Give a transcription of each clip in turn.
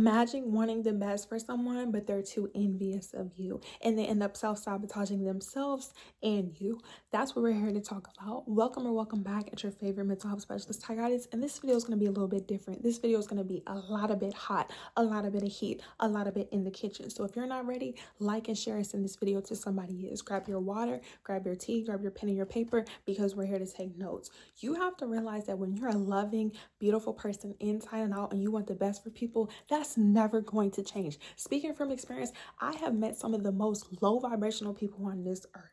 Imagine wanting the best for someone, but they're too envious of you and they end up self-sabotaging themselves and you. That's what we're here to talk about. Welcome or welcome back at your favorite mental health specialist, Ty. And this video is going to be a little bit different. This video is going to be a lot of bit hot, a lot of bit of heat, a lot of bit in the kitchen. So if you're not ready, like and share and send this video to somebody else. Grab your water, grab your tea, grab your pen and your paper, because we're here to take notes. You have to realize that when you're a loving, beautiful person inside and out and you want the best for people, that's never going to change. Speaking from experience, I have met some of the most low vibrational people on this earth.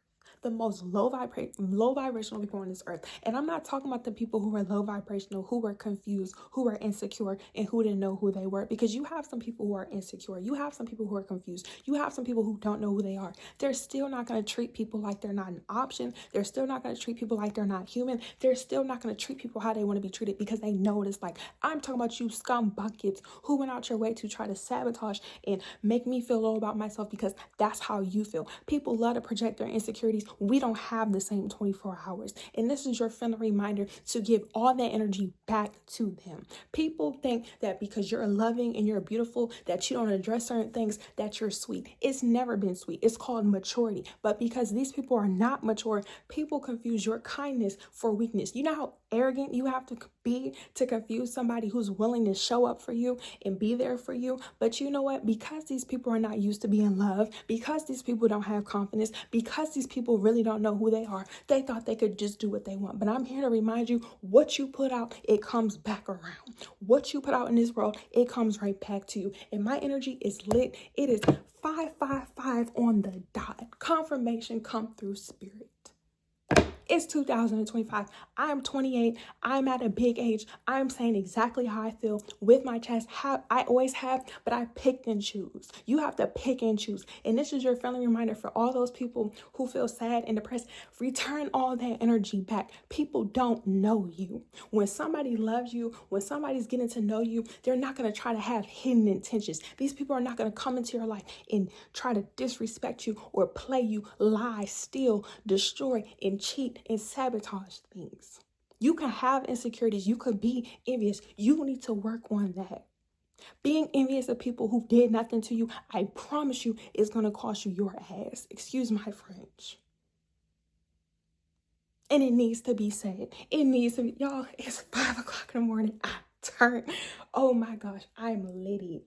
The most low vibrational people on this earth. And I'm not talking about the people who were low vibrational, who were confused, who were insecure, and who didn't know who they were. Because you have some people who are insecure. You have some people who are confused. You have some people who don't know who they are. They're still not going to treat people like they're not an option. They're still not going to treat people like they're not human. They're still not going to treat people how they want to be treated, because they know what it's like. I'm talking about you scum buckets who went out your way to try to sabotage and make me feel low about myself, because that's how you feel. People love to project their insecurities. We don't have the same 24 hours. And this is your friendly reminder to give all that energy back to them. People think that because you're loving and you're beautiful, that you don't address certain things, that you're sweet. It's never been sweet. It's called maturity. But because these people are not mature, people confuse your kindness for weakness. You know how arrogant you have to be to confuse somebody who's willing to show up for you and be there for you? But you know what? Because these people are not used to being loved, because these people don't have confidence, because these people really don't know who they are, they thought they could just do what they want. But I'm here to remind you, what you put out, it comes back around. What you put out in this world, it comes right back to you. And my energy is lit. It is 555 on the dot. Confirmation come through spirit. It's 2025. I'm 28. I'm at a big age. I'm saying exactly how I feel with my chest. I always have, but I pick and choose. You have to pick and choose. And this is your friendly reminder for all those people who feel sad and depressed. Return all that energy back. People don't know you. When somebody loves you, when somebody's getting to know you, they're not going to try to have hidden intentions. These people are not going to come into your life and try to disrespect you or play you, lie, steal, destroy, and cheat and sabotage things. You can have insecurities. You could be envious. You need to work on that. Being envious of people who did nothing to you, I promise you, is going to cost you your ass. Excuse my French. And it needs to be said. It needs to be, y'all, it's 5 o'clock in the morning. Oh my gosh, I'm litty.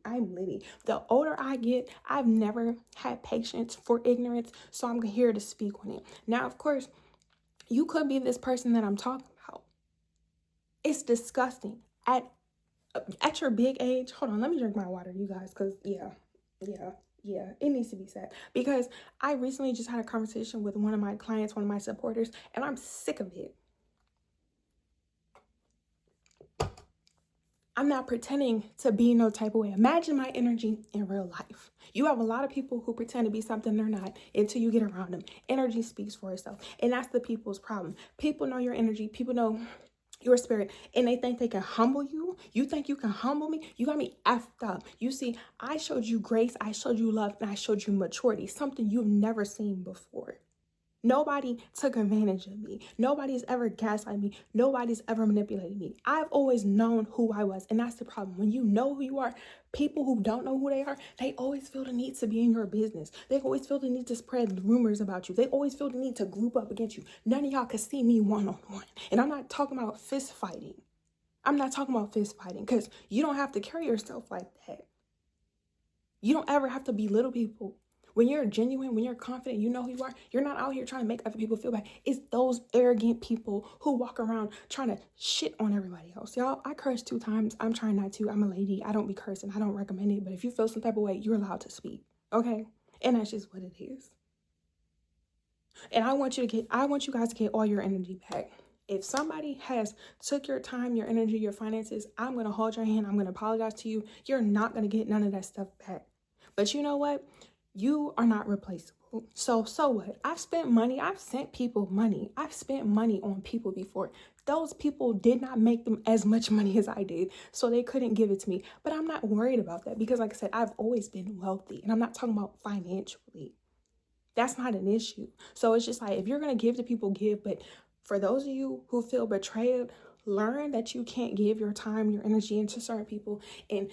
The older I get, I've never had patience for ignorance, so I'm here to speak on it. Now, of course, you could be this person that I'm talking about. It's disgusting. At your big age, hold on, let me drink my water, you guys, because yeah, it needs to be said. Because I recently just had a conversation with one of my clients, one of my supporters, and I'm sick of it. I'm not pretending to be no type of way. Imagine my energy in real life. You have a lot of people who pretend to be something they're not until you get around them. Energy speaks for itself. And that's the people's problem. People know your energy. People know your spirit. And they think they can humble you. You think you can humble me? You got me effed up. You see, I showed you grace. I showed you love. And I showed you maturity. Something you've never seen before. Nobody took advantage of me. Nobody's ever gaslighted me. Nobody's ever manipulated me. I've always known who I was. And that's the problem. When you know who you are, people who don't know who they are, they always feel the need to be in your business. They always feel the need to spread rumors about you. They always feel the need to group up against you. None of y'all can see me one-on-one. And I'm not talking about fist fighting. Because you don't have to carry yourself like that. You don't ever have to belittle people. When you're genuine, when you're confident, you know who you are, you're not out here trying to make other people feel bad. It's those arrogant people who walk around trying to shit on everybody else. Y'all, I cursed 2 times. I'm trying not to. I'm a lady. I don't be cursing. I don't recommend it. But if you feel some type of way, you're allowed to speak. Okay? And that's just what it is. And I want you guys to get all your energy back. If somebody has took your time, your energy, your finances, I'm going to hold your hand. I'm going to apologize to you. You're not going to get none of that stuff back. But you know what? You are not replaceable. So what? I've spent money. I've sent people money. I've spent money on people before. Those people did not make them as much money as I did, so they couldn't give it to me. But I'm not worried about that because, like I said, I've always been wealthy. And I'm not talking about financially. That's not an issue. So it's just like, if you're going to give to people, give. But for those of you who feel betrayed, learn that you can't give your time, your energy into certain people and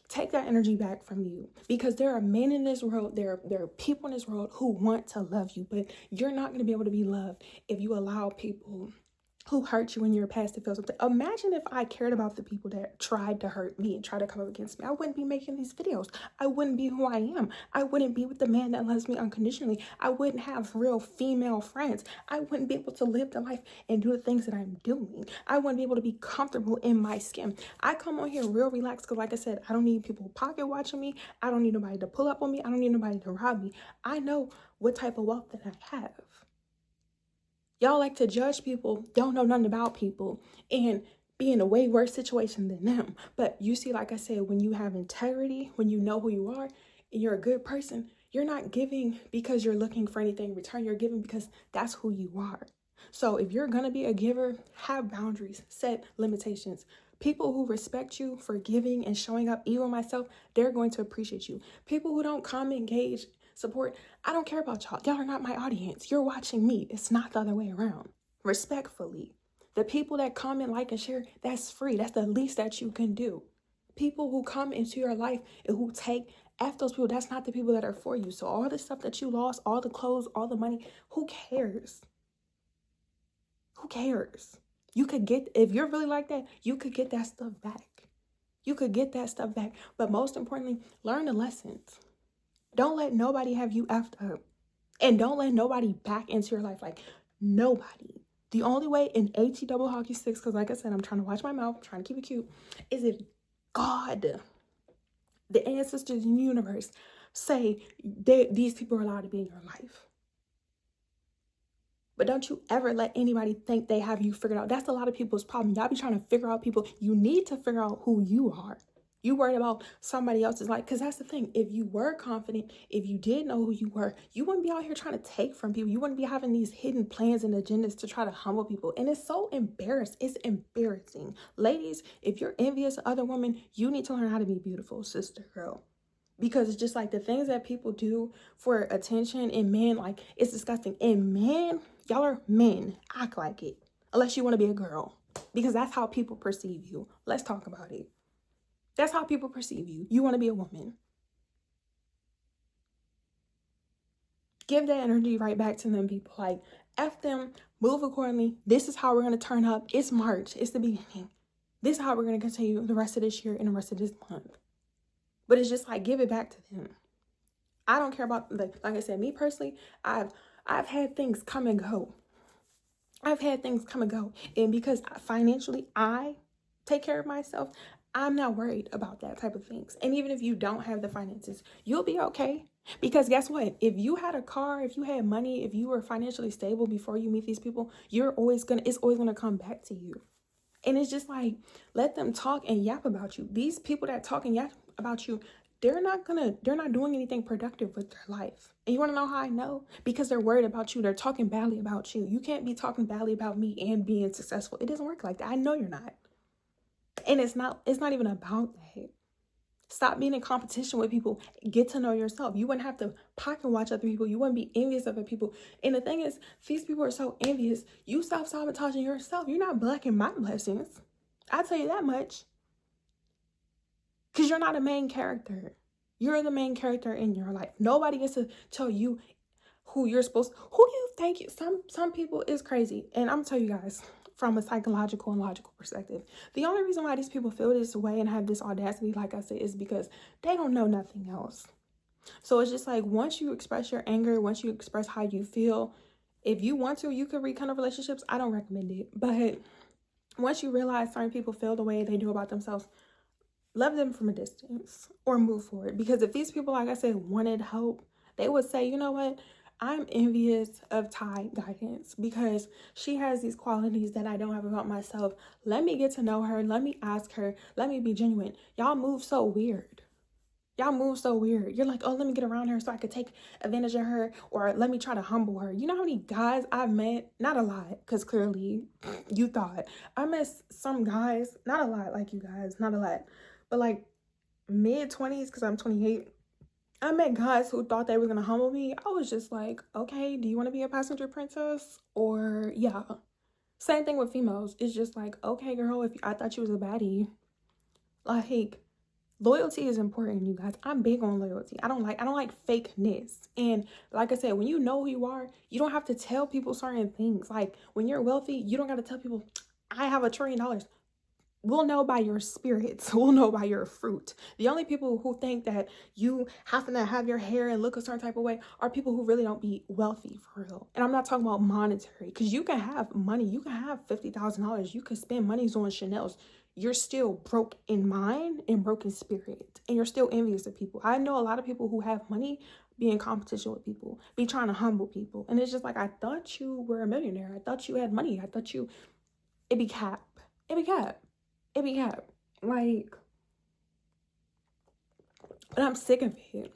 Take that energy back from you, because there are men in this world, there are people in this world who want to love you, but you're not going to be able to be loved if you allow people who hurt you in your past to feel something. Imagine if I cared about the people that tried to hurt me and tried to come up against me. I wouldn't be making these videos. I wouldn't be who I am. I wouldn't be with the man that loves me unconditionally. I wouldn't have real female friends. I wouldn't be able to live the life and do the things that I'm doing. I wouldn't be able to be comfortable in my skin. I come on here real relaxed because, like I said, I don't need people pocket watching me. I don't need nobody to pull up on me. I don't need nobody to rob me. I know what type of wealth that I have. Y'all like to judge people, don't know nothing about people, and be in a way worse situation than them. But you see, like I said, when you have integrity, when you know who you are, and you're a good person, you're not giving because you're looking for anything in return. You're giving because that's who you are. So if you're going to be a giver, have boundaries, set limitations. People who respect you for giving and showing up, even myself, they're going to appreciate you. People who don't come, engage, support, I don't care about y'all. Y'all are not my audience. You're watching me. It's not the other way around. Respectfully. The people that comment, like, and share, that's free. That's the least that you can do. People who come into your life and who take F those people, that's not the people that are for you. So all the stuff that you lost, all the clothes, all the money, who cares? Who cares? You could get, if you're really like that, you could get that stuff back. You could get that stuff back. But most importantly, learn the lessons. Don't let nobody have you effed up. And don't let nobody back into your life. Like, nobody. The only way in AT double hockey sticks, because like I said, I'm trying to watch my mouth, I'm trying to keep it cute, is if God, the ancestors in the universe, say these people are allowed to be in your life. But don't you ever let anybody think they have you figured out. That's a lot of people's problem. Y'all be trying to figure out people. You need to figure out who you are. You worried about somebody else's life. Because that's the thing. If you were confident, if you did know who you were, you wouldn't be out here trying to take from people. You wouldn't be having these hidden plans and agendas to try to humble people. And it's so embarrassing. It's embarrassing. Ladies, if you're envious of other women, you need to learn how to be beautiful, sister girl. Because it's just like the things that people do for attention in men, like, it's disgusting. And men, y'all are men. Act like it. Unless you want to be a girl. Because that's how people perceive you. Let's talk about it. That's how people perceive you. You want to be a woman. Give that energy right back to them people. Like, F them, move accordingly. This is how we're going to turn up. It's March. It's the beginning. This is how we're going to continue the rest of this year and the rest of this month. But it's just like, give it back to them. I don't care about, like I said, me personally, I've had things come and go. I've had things come and go. And because financially I take care of myself, I'm not worried about that type of things. And even if you don't have the finances, you'll be okay. Because guess what? If you had a car, if you had money, if you were financially stable before you meet these people, it's always gonna come back to you. And it's just like, let them talk and yap about you. These people that talk and yap about you, they're not doing anything productive with their life. And you want to know how I know? Because they're worried about you. They're talking badly about you. You can't be talking badly about me and being successful. It doesn't work like that. I know you're not. And it's not even about that. Stop being in competition with people. Get to know yourself. You wouldn't have to pocket watch other people. You wouldn't be envious of other people. And the thing is, these people are so envious. You stop sabotaging yourself. You're not blocking my blessings. I'll tell you that much. Because you're not a main character. You're the main character in your life. Nobody gets to tell you who you're supposed to. Who do you think you? Some people is crazy. And I'm going to tell you guys, from a psychological and logical perspective, the only reason why these people feel this way and have this audacity, like I said, is because they don't know nothing else. So it's just like, once you express your anger, once you express how you feel, if you want to, you can rekindle relationships. I don't recommend it. But once you realize certain people feel the way they do about themselves, love them from a distance or move forward. Because if these people, like I said, wanted help, they would say, you know what? I'm envious of Ty Guidance because she has these qualities that I don't have about myself. Let me get to know her. Let me ask her. Let me be genuine. Y'all move so weird. Y'all move so weird. You're like, oh, let me get around her so I could take advantage of her, or let me try to humble her. You know how many guys I've met? Not a lot, because clearly you thought. I met some guys, not a lot like you guys, not a lot, but like mid-20s, because I'm 28. I met guys who thought they were going to humble me. I was just like, okay, do you want to be a passenger princess? Or yeah. Same thing with females. It's just like, okay, girl, I thought you was a baddie. Like, Loyalty is important, you guys. I'm big on loyalty. I don't like fakeness. And like I said, when you know who you are, you don't have to tell people certain things. Like when you're wealthy, you don't got to tell people, I have $1 trillion. We'll know by your spirits. We'll know by your fruit. The only people who think that you happen to have your hair and look a certain type of way are people who really don't be wealthy for real. And I'm not talking about monetary, because you can have money. You can have $50,000. You can spend monies on Chanel's. You're still broke in mind and broke in spirit. And you're still envious of people. I know a lot of people who have money be in competition with people, be trying to humble people. And it's just like, I thought you were a millionaire. I thought you had money. I thought you, it be cap. It be cap. It be cap. Like, but I'm sick of it.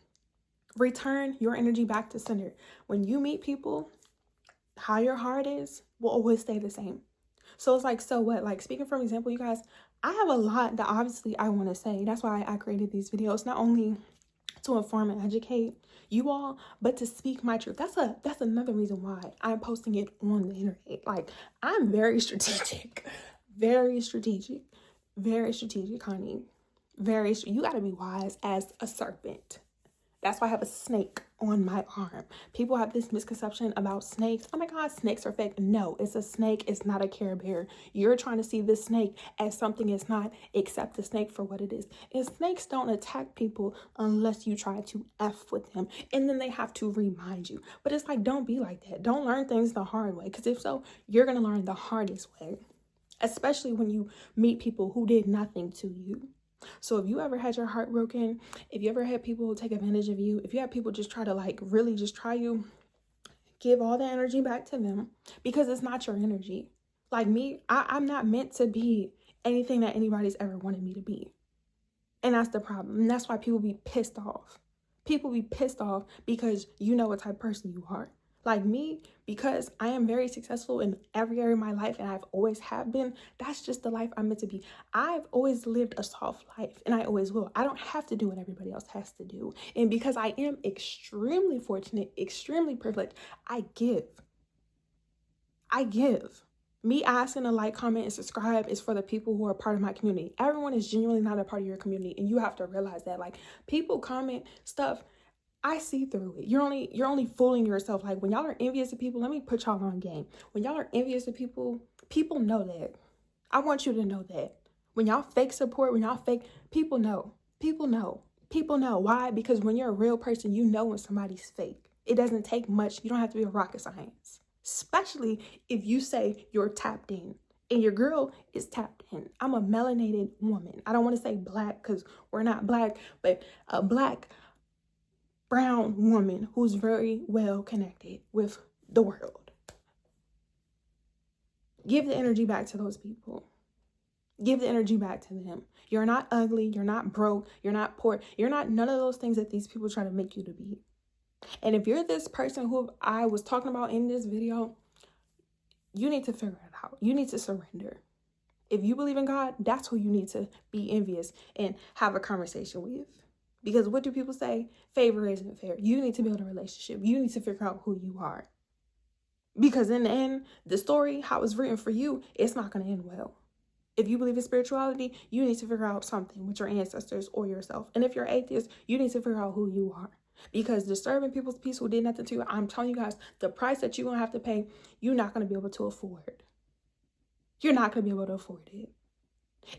Return your energy back to center. When you meet people, how your heart is will always stay the same. So it's like, so what? Like, speaking from example, you guys, I have a lot that obviously I want to say. That's why I created these videos, not only to inform and educate you all, but to speak my truth. That's another reason why I'm posting it on the internet. Like, I'm very strategic, very strategic. Very strategic, honey. You got to be wise as a serpent. That's why I have a snake on my arm. People have this misconception about snakes. Oh my God, snakes are fake. No, it's a snake. It's not a Care Bear. You're trying to see this snake as something it's not. Accept the snake for what it is. And snakes don't attack people unless you try to F with them. And then they have to remind you. But it's like, don't be like that. Don't learn things the hard way. Because if so, you're going to learn the hardest way. Especially when you meet people who did nothing to you. So if you ever had your heart broken, if you ever had people take advantage of you, if you have people just try to like really just try you, give all the energy back to them, because it's not your energy. Like me, I'm not meant to be anything that anybody's ever wanted me to be. And that's the problem. And that's why people be pissed off. People be pissed off because you know what type of person you are. Like me, because I am very successful in every area of my life and I've always have been, that's just the life I'm meant to be. I've always lived a soft life and I always will. I don't have to do what everybody else has to do. And because I am extremely fortunate, extremely privileged, I give. Me asking to like, comment, and subscribe is for the people who are part of my community. Everyone is genuinely not a part of your community. And you have to realize that. Like, people comment stuff, I see through it. You're only fooling yourself. Like, when y'all are envious of people, let me put y'all on game. When y'all are envious of people, people know that. I want you to know that. When y'all fake support, when y'all fake, people know. People know. People know. Why? Because when you're a real person, you know when somebody's fake. It doesn't take much. You don't have to be a rocket science. Especially if you say you're tapped in. And your girl is tapped in. I'm a melanated woman. I don't want to say black because we're not black, but a black brown woman who's very well connected with the world. Give the energy back to those people. Give the energy back to them. You're not ugly. You're not broke. You're not poor. You're not none of those things that these people try to make you to be. And if you're this person who I was talking about in this video, you need to figure it out. You need to surrender. If you believe in God, that's who you need to be envious and have a conversation with. Because what do people say? Favor isn't fair. You need to build a relationship. You need to figure out who you are. Because in the end, the story, how it's written for you, it's not going to end well. If you believe in spirituality, you need to figure out something with your ancestors or yourself. And if you're atheist, you need to figure out who you are. Because disturbing people's peace who did nothing to you, I'm telling you guys, the price that you're going to have to pay, you're not going to be able to afford. You're not going to be able to afford it.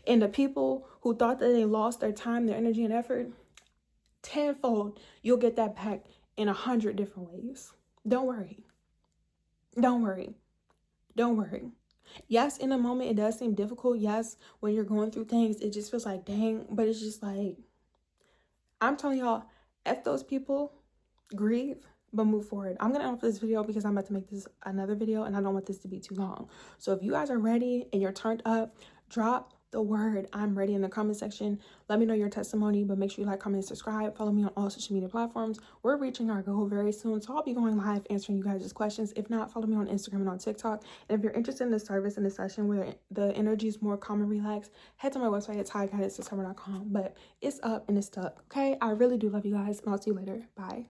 And the people who thought that they lost their time, their energy, and effort, tenfold, you'll get that back in 100 different ways. Don't worry. Don't worry. Don't worry. Yes, in a moment, it does seem difficult. Yes, when you're going through things, it just feels like, dang, but it's just like, I'm telling y'all, F those people, grieve, but move forward. I'm going to end off this video because I'm about to make this another video and I don't want this to be too long. So if you guys are ready and you're turned up, drop the word I'm ready in the comment section. Let me know your testimony, but make sure you like, comment, and subscribe. Follow me on all social media platforms. We're reaching our goal very soon, so I'll be going live answering you guys' questions. If not, follow me on Instagram and on TikTok. And if you're interested in the service in the session where the energy is more calm and relaxed, head to my website at tireguidance.com. But it's up and it's stuck, okay? I really do love you guys, and I'll see you later. Bye.